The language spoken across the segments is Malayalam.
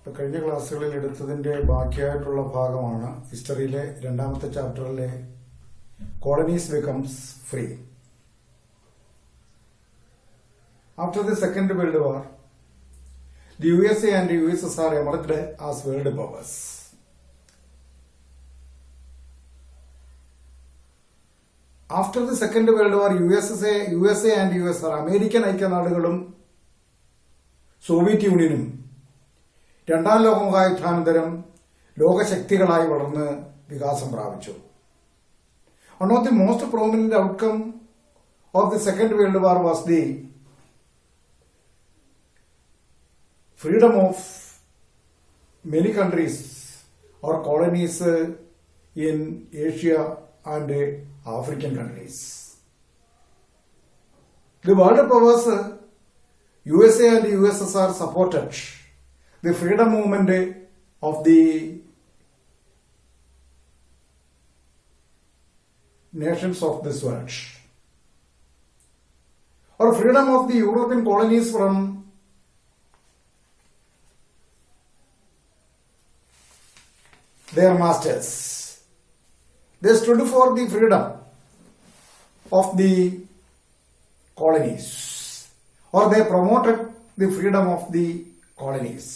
കഴിഞ്ഞ ക്ലാസ്സുകളിൽ എടുത്തതിന്റെ ബാക്കിയായിട്ടുള്ള ഭാഗമാണ് ഹിസ്റ്ററിയിലെ രണ്ടാമത്തെ ചാപ്റ്ററിലെ colonies becomes free. After the Second World War, the USA and the USSR emerged as world powers. After the Second World War, USA and USSR, American ഐക്യനാടുകളും സോവിയറ്റ് യൂണിയനും രണ്ടാം ലോകമഹായുദ്ധാനന്തരം ലോകശക്തികളായി വളർന്ന് വികാസം പ്രാപിച്ചു. One of the most prominent outcome of the Second World War was the freedom of many countries or colonies in Asia and African countries. The world powers USA and USSR supported the freedom movement of the nations of this world, or freedom of the European colonies from their masters. They stood for the freedom of the colonies, or they promoted the freedom of the colonies.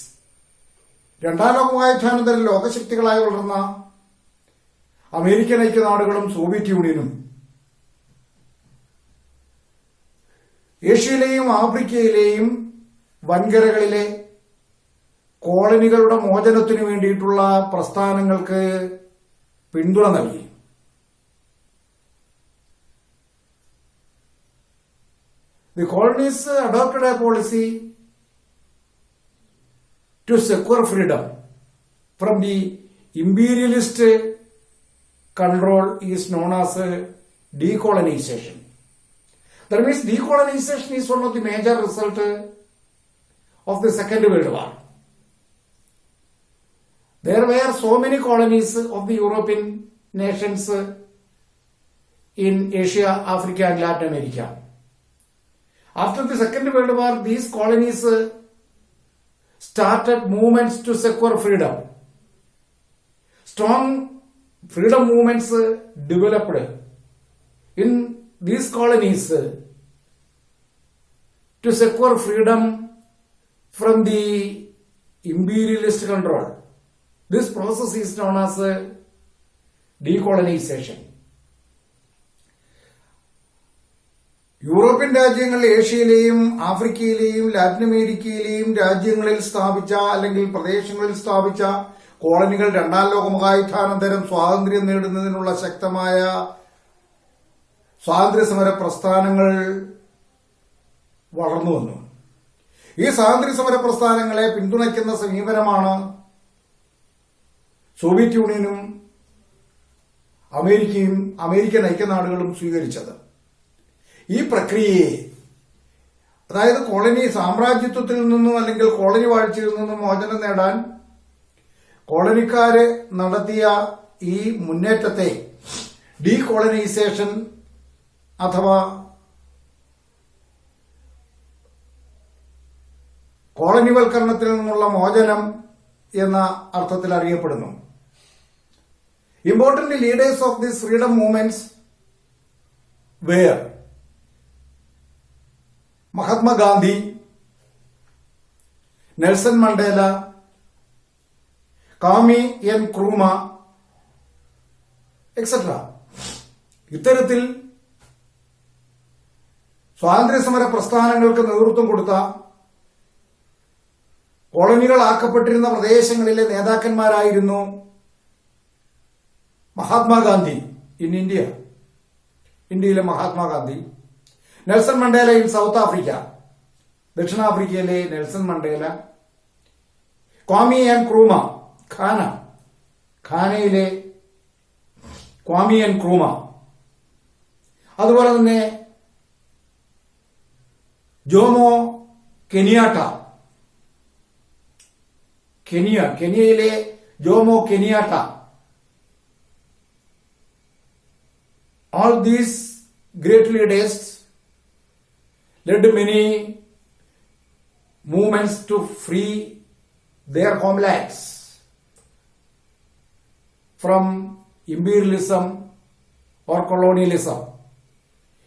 രണ്ടാം ലോകമഹായുദ്ധാനന്തരം ലോകശക്തികളായി വളർന്ന അമേരിക്കൻ ഐക്യനാടുകളും സോവിയറ്റ് യൂണിയനും ഏഷ്യയിലെയും ആഫ്രിക്കയിലെയും വൻകരകളിലെ കോളനികളുടെ മോചനത്തിനു വേണ്ടിയിട്ടുള്ള പ്രസ്ഥാനങ്ങൾക്ക് പിന്തുണ നൽകി. The colonies adopted a policy to secure freedom from the imperialist control is known as decolonization. That means decolonization is one of the major result of the Second World War. There were so many colonies of the European nations in Asia, Africa and Latin America. After the Second World War, these colonies started movements to secure freedom. Strong freedom movements developed in these colonies to secure freedom from the imperialist control. This process is known as decolonization. European രാജ്യങ്ങൾ ഏഷ്യയിലെയും ആഫ്രിക്കയിലെയും ലാറ്റിൻ അമേരിക്കയിലെയും രാജ്യങ്ങളിൽ സ്ഥാപിച്ച അല്ലെങ്കിൽ പ്രദേശങ്ങളിൽ സ്ഥാപിച്ച കോളനികൾ രണ്ടാം ലോകമഹായുദ്ധാനന്തരം സ്വാതന്ത്ര്യം നേടുന്നതിനുള്ള ശക്തമായ സ്വാതന്ത്ര്യസമര പ്രസ്ഥാനങ്ങൾ വളർന്നു വന്നു. ഈ സ്വാതന്ത്ര്യസമര പ്രസ്ഥാനങ്ങളെ പിന്തുണയ്ക്കുന്ന സമീപനമാണ് സോവിയറ്റ് യൂണിയനും അമേരിക്കൻ ഐക്യനാടുകളും സ്വീകരിച്ചത്. ഈ പ്രക്രിയയെ, അതായത് കോളനി സാമ്രാജ്യത്വത്തിൽ നിന്നും അല്ലെങ്കിൽ കോളനി വാഴ്ചയിൽ നിന്നും മോചനം നേടാൻ കോളനിക്കാര് നടത്തിയ ഈ മുന്നേറ്റത്തെ ഡീകോളനൈസേഷൻ അഥവാ കോളനിവൽക്കരണത്തിൽ നിന്നുള്ള മോചനം എന്ന അർത്ഥത്തിൽ അറിയപ്പെടുന്നു. Important leaders of this freedom movements were Mahatma Gandhi, Nelson Mandela, Kwame ക്രൂമ എക്സെട്ര. ഇത്തരത്തിൽ സ്വാതന്ത്ര്യസമര പ്രസ്ഥാനങ്ങൾക്ക് നേതൃത്വം കൊടുത്ത കോളനികളാക്കപ്പെട്ടിരുന്ന പ്രദേശങ്ങളിലെ നേതാക്കന്മാരായിരുന്നു മഹാത്മാഗാന്ധി ഇൻ ഇന്ത്യയിലെ Mahatma Gandhi, Nelson Mandela in South Africa, ദക്ഷിണാഫ്രിക്കയിലെ നെൽസൺ മണ്ടേല, ക്വാമി ക്രൂമ, ഖാനയിലെ ക്വാമി ക്രൂമ, അതുപോലെ തന്നെ ജോമോ കെനിയാട്ട, കെനിയയിലെ Jomo Kenyatta. All these great leaders led many movements to free their homelands from imperialism or colonialism.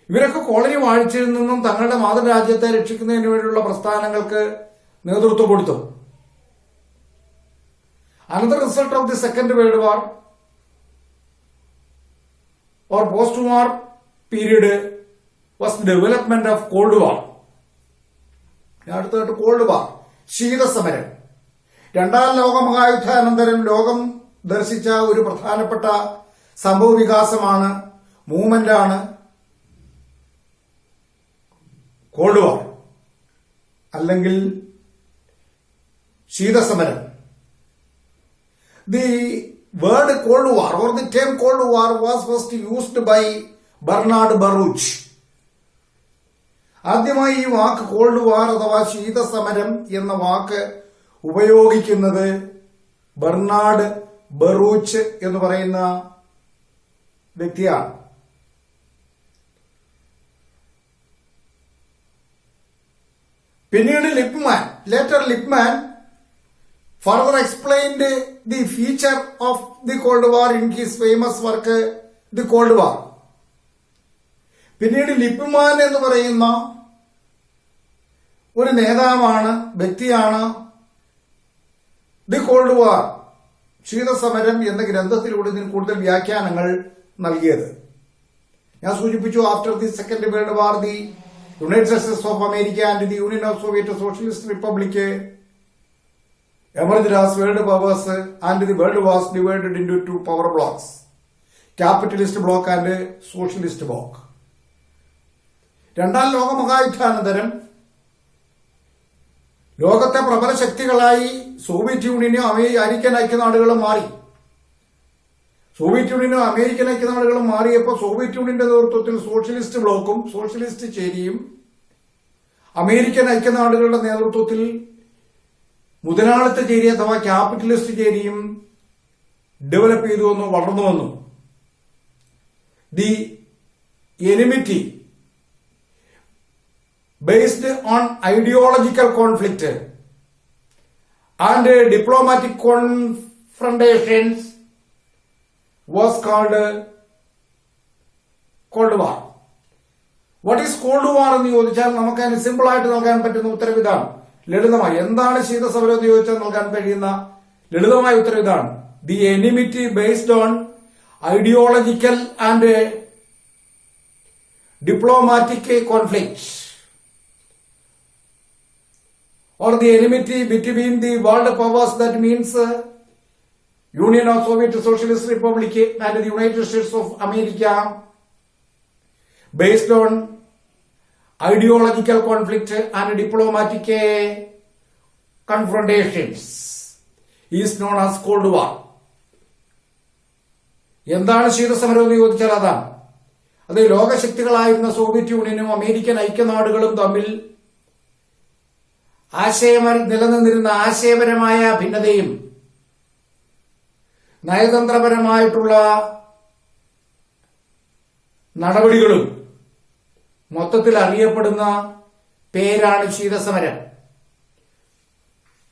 ഇവരൊക്കെ കോളനി വാഴ്ചയിൽ നിന്നും തങ്ങളുടെ മാതൃരാജ്യത്തെ രക്ഷിക്കുന്നതിന് വേണ്ടിയുള്ള പ്രസ്ഥാനങ്ങൾക്ക് നേതൃത്വം കൊടുത്തു. Another result of the Second World War or post-war period was the development of Cold War. അടുത്തതായിട്ട് കോൾഡ് വാർ, ശീതസമരം. രണ്ടാം ലോകമഹായുദ്ധാനന്തരം ലോകം ദർശിച്ച ഒരു പ്രധാനപ്പെട്ട സംഭവ വികാസമാണ്, മൂവ്മെന്റാണ് കോൾഡ് വാർ അല്ലെങ്കിൽ ശീതസമരം. The word Cold War or the term Cold War was first used by Bernard Baruch. ആദ്യമായി ഈ വാക്ക് കോൾഡ് വാർ അഥവാ ശീതസമരം എന്ന വാക്ക് ഉപയോഗിക്കുന്നത് ബെർണാഡ് ബറൂച്ച് എന്ന് പറയുന്ന വ്യക്തിയാണ്. പിന്നീട് Lipman further explained the feature of the Cold War in his famous work The Cold War. പിന്നീട് ലിപ്മാൻ എന്ന് പറയുന്ന ഒരു നേതാവാണ്, വ്യക്തിയാണ് ദി കോൾഡ് വാർ ശീതസമരം എന്ന ഗ്രന്ഥത്തിലൂടെ ഇതിന് കൂടുതൽ വ്യാഖ്യാനങ്ങൾ നൽകിയത്. ഞാൻ സൂചിപ്പിച്ചു, after the second world war the United States of America and the union of Soviet socialist republic emerged as world powers and the world was divided into two power blocks, capitalist bloc and socialist bloc. രണ്ടാം ലോകമഹായുദ്ധാനന്തരം ലോകത്തെ പ്രബല ശക്തികളായി സോവിയറ്റ് യൂണിയനും അമേരിക്കൻ ഐക്യനാടുകളും മാറി. സോവിയറ്റ് യൂണിയനും അമേരിക്കൻ ഐക്യനാടുകളും മാറിയപ്പോൾ സോവിയറ്റ് യൂണിയന്റെ നേതൃത്വത്തിൽ സോഷ്യലിസ്റ്റ് ബ്ലോക്കും സോഷ്യലിസ്റ്റ് ചേരിയും അമേരിക്കൻ ഐക്യനാടുകളുടെ നേതൃത്വത്തിൽ മുതലാളിത്ത ചേരി അഥവാ ക്യാപിറ്റലിസ്റ്റ് ചേരിയും ഡെവലപ്പ് ചെയ്തു വന്നു, വളർന്നു വന്നു. The enmity based on ideological conflict and diplomatic confrontations was called cold war. What is cold war എന്ന് ചോദിച്ചാൽ നമുക്ക് അതിന് സിമ്പിൾ ആയിട്ട് നൽകാൻ പറ്റുന്ന ഉത്തരം ഇതാണ്, ലളിതമായി. എന്താണ് ശീതസമരം എന്ന് ചോദിച്ചാൽ നൽകാൻ കഴിയുന്ന ലളിതമായ ഉത്തരം ഇതാണ്: the enmity based on ideological and diplomatic conflict or the enmity between the world powers, that means union of Soviet socialist republic and the United States of America, based on ideological conflict and diplomatic confrontations, is known as Cold War. എന്താണ് ശീതസമരം എന്ന് ചോദിച്ചാൽ അതാണ്. അത് ലോകശക്തികളായിരുന്ന സോവിയറ്റ് യൂണിയനും അമേരിക്കൻ ഐക്യനാടുകളും തമ്മിൽ നിലനിന്നിരുന്ന ആശയപരമായ ഭിന്നതയും നയതന്ത്രപരമായിട്ടുള്ള നടപടികളും മൊത്തത്തിൽ അറിയപ്പെടുന്ന പേരാണ് ശീതസമരം.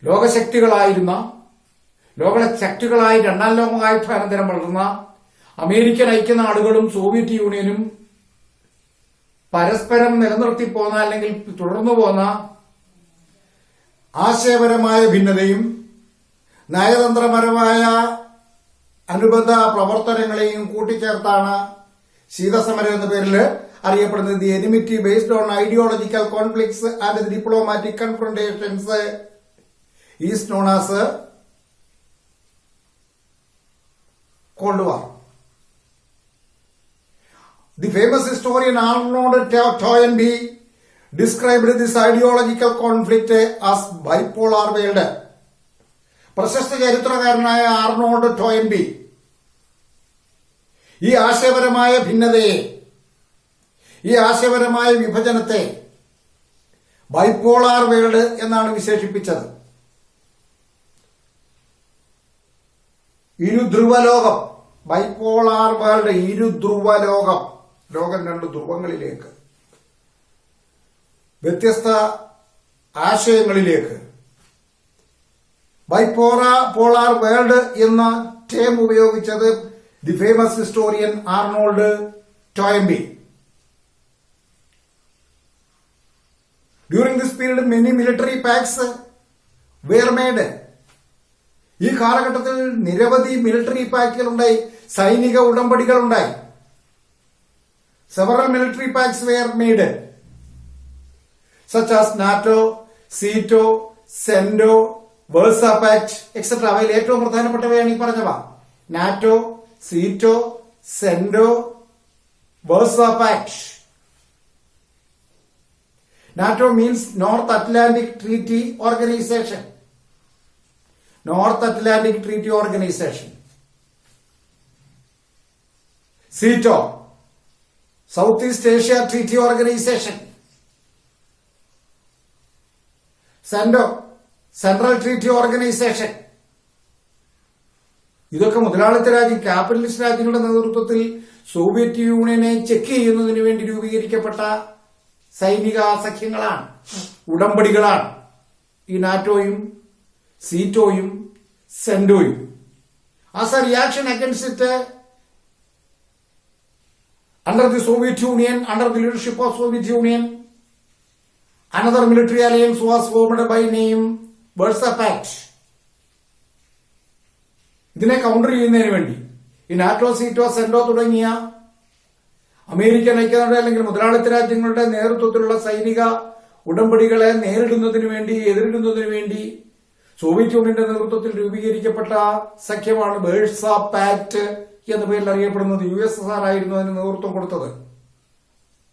ലോകശക്തികളായി രണ്ടാം ലോകമഹായുദ്ധാനന്തരം വളർന്ന അമേരിക്കൻ ഐക്യനാടുകളും സോവിയറ്റ് യൂണിയനും പരസ്പരം നിലനിർത്തിപ്പോന്ന അല്ലെങ്കിൽ തുടർന്നു പോന്ന ആശയപരമായ ഭിന്നതയും നയതന്ത്രപരമായ അനുബന്ധ പ്രവർത്തനങ്ങളെയും കൂട്ടിച്ചേർത്താണ് ശീതസമരം എന്ന പേരിൽ അറിയപ്പെടുന്നത്. The enmity based on ideological conflicts and the diplomatic confrontations is known as cold war. The famous historian Arnold Toynbee described this ideological conflict as bipolar world. പ്രശസ്ത ചരിത്രകാരനായ ആർണോൾഡ് ടോയൻബി ഈ ആശയപരമായ ഭിന്നതയെ, ഈ ആശയപരമായ വിഭജനത്തെ ബൈപോളാർ വേൾഡ് എന്നാണ് വിശേഷിപ്പിച്ചത്. ഇരുധ്രുവലോകം, ബൈപോളാർ വേൾഡ്, ഇരുധ്രുവലോകം, ലോകം രണ്ട് ധ്രുവങ്ങളിലേക്ക്, വ്യത്യസ്ത ആശയങ്ങളിലേക്ക് ബൈപോളാർ വേൾഡ് എന്ന ടേം ഉപയോഗിച്ചത് the famous historian Arnold Toynbee. During this period many military pacts were made. ഈ കാലഘട്ടത്തിൽ നിരവധി മിലിറ്ററി പാക്റ്റുകൾ ഉണ്ടായി, സൈനിക ഉടമ്പടികൾ ഉണ്ടായി. Several military pacts were made such as NATO, SEATO, CENTO, Warsaw pact etcetera. അവയിൽ ഏറ്റവും പ്രധാനപ്പെട്ടവയാണ് ഈ പറഞ്ഞവ: NATO, SEATO, CENTO, Warsaw pact. NATO means North Atlantic Treaty Organization. North Atlantic Treaty Organization. SEATO, Southeast Asia Treaty Organization. CENTO, Central Treaty Organization. ഇതൊക്കെ മുതലാളിത്ത രാജ്യം, ക്യാപിറ്റലിസ്റ്റ് രാജ്യങ്ങളുടെ നേതൃത്വത്തിൽ സോവിയറ്റ് യൂണിയനെ ചെക്ക് ചെയ്യുന്നതിന് വേണ്ടി രൂപീകരിക്കപ്പെട്ട സൈനിക സഖ്യങ്ങളാണ്, ഉടമ്പടികളാണ് ഈ നാറ്റോയും സീറ്റോയും സെന്റോയും. As a reaction against it, under the Soviet Union, under the leadership of Soviet Union, another military alliance was formed by name Warsaw Pact. ഇതിനെ കൗണ്ടർ ചെയ്യുന്നതിന് വേണ്ടി ഈ നാറ്റോ, സീറ്റോ, സെന്റോ തുടങ്ങിയ അമേരിക്കൻ ഐക്യനാടുകൾ അല്ലെങ്കിൽ മുതലാളിത്ത രാജ്യങ്ങളുടെ നേതൃത്വത്തിലുള്ള സൈനിക ഉടമ്പടികളെ നേരിടുന്നതിന് വേണ്ടി, എതിരിടുന്നതിന് വേണ്ടി സോവിയറ്റ് യൂണിയന്റെ നേതൃത്വത്തിൽ രൂപീകരിക്കപ്പെട്ട സഖ്യമാണ് വേഴ്സ പാക്ട് എന്ന പേരിൽ അറിയപ്പെടുന്നത്. USSR ആയിരുന്നു അതിന് നേതൃത്വം കൊടുത്തത്.